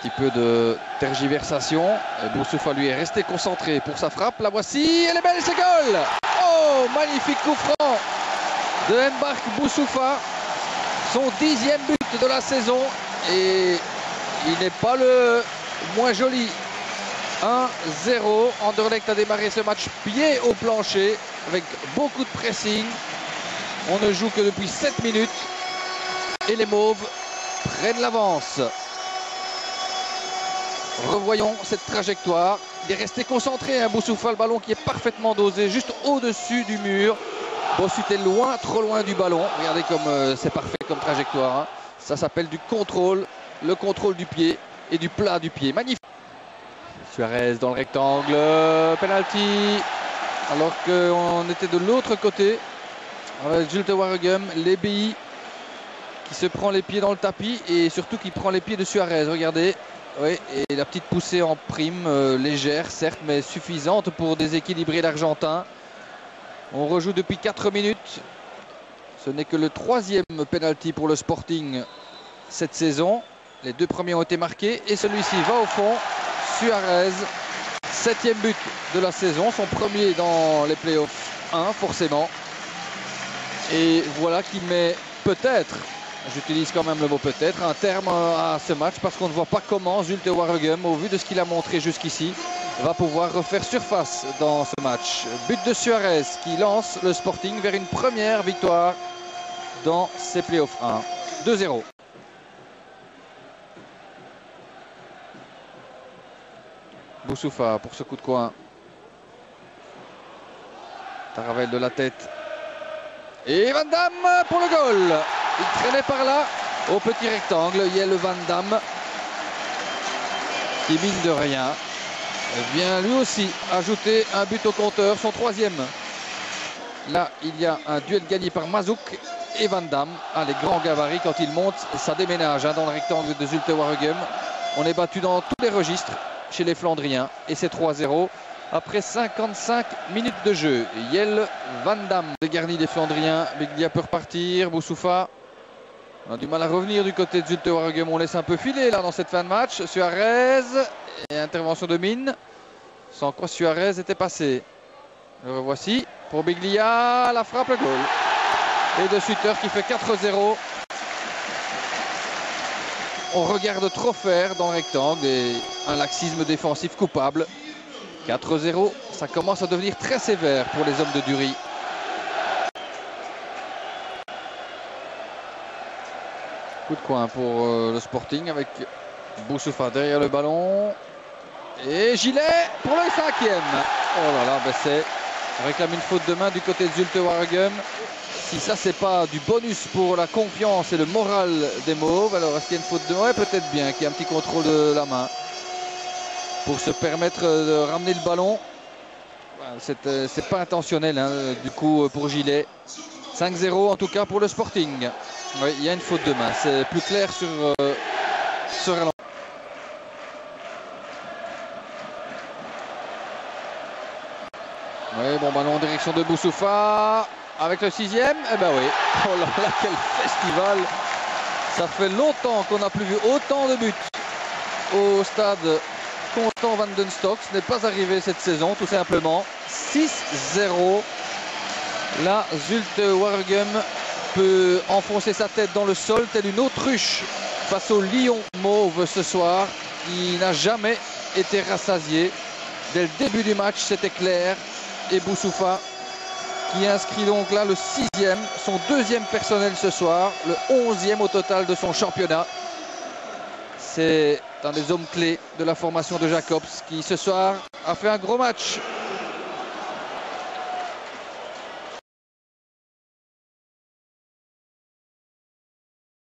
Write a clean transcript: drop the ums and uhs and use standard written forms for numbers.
petit peu de tergiversation. Boussoufa lui est resté concentré pour sa frappe. La voici, elle est belle, c'est goal! Oh, magnifique coup franc de Mbark Boussoufa. Son 10e but de la saison. Et il n'est pas le moins joli. 1-0. Anderlecht a démarré ce match pied au plancher avec beaucoup de pressing. On ne joue que depuis 7 minutes. Et les Mauves prennent l'avance. Revoyons cette trajectoire. Il est resté concentré, hein, Boussoufa, le ballon qui est parfaitement dosé, juste au-dessus du mur. Bon, c'était loin, trop loin du ballon. Regardez comme c'est parfait comme trajectoire. Hein. Ça s'appelle du contrôle, le contrôle du pied et du plat du pied. Magnifique. Suarez dans le rectangle, penalty. Alors qu'on était de l'autre côté avec Zulte Waregem, l'EBI qui se prend les pieds dans le tapis et surtout qui prend les pieds de Suarez. Regardez. Oui, et la petite poussée en prime, légère certes, mais suffisante pour déséquilibrer l'Argentin. On rejoue depuis 4 minutes. Ce n'est que le 3e penalty pour le Sporting cette saison. Les 2 premiers ont été marqués et celui-ci va au fond. Suarez, 7e but de la saison, son premier dans les playoffs 1 forcément. Et voilà qui met peut-être, j'utilise quand même le mot peut-être, un terme à ce match parce qu'on ne voit pas comment Zulte Waregem, au vu de ce qu'il a montré jusqu'ici, va pouvoir refaire surface dans ce match. But de Suarez qui lance le Sporting vers une première victoire dans ses playoffs 1. 2-0. Boussoufa pour ce coup de coin. Taravel de la tête. Et Van Damme pour le goal. Il traînait par là au petit rectangle. Il y a le Van Damme qui, mine de rien, vient lui aussi ajouter un but au compteur, son 3e. Là, il y a un duel gagné par Mazouk et Van Damme. Ah, les grands gabarits, quand ils montent, ça déménage hein, dans le rectangle de Zulte Waregem. On est battu dans tous les registres chez les Flandriens et c'est 3-0 après 55 minutes de jeu. Yel Van Damme, le garni des Flandriens. Biglia peut repartir. Boussoufa a du mal à revenir du côté de Zulte Waregem. On laisse un peu filer là dans cette fin de match. Suarez et intervention de Mine. Sans quoi Suarez était passé. Le revoici pour Biglia. La frappe, le goal. Et de Sutter qui fait 4-0. On regarde trop faire dans le rectangle et un laxisme défensif coupable. 4-0, ça commence à devenir très sévère pour les hommes de Dury. Coup de coin pour le Sporting avec Boussoufa derrière le ballon. Et Gilet pour le 5e. Oh là là, ben c'est réclame une faute de main du côté de Zulte Waregem. Si ça c'est pas du bonus pour la confiance et le moral des Mauves, alors est-ce qu'il y a une faute de main? Ouais, peut-être bien qu'il y a un petit contrôle de la main pour se permettre de ramener le ballon. C'est pas intentionnel hein, du coup pour Gilet. 5-0 en tout cas pour le Sporting. Oui, il y a une faute de main, c'est plus clair sur ce ralenti. Oui, bon ballon en direction de Boussoufa. Avec le 6e, eh ben oui. Oh là là, quel festival. Ça fait longtemps qu'on n'a plus vu autant de buts au stade Constant Van den Stock. Ce n'est pas arrivé cette saison, tout simplement. 6-0. Là, Zulte Waregem peut enfoncer sa tête dans le sol, telle une autruche face au Lion Mauve ce soir, qui n'a jamais été rassasié. Dès le début du match, c'était clair. Et Boussoufa qui inscrit donc là le 6e, son 2e personnel ce soir, le 11e au total de son championnat. C'est un des hommes clés de la formation de Jacobs qui ce soir a fait un gros match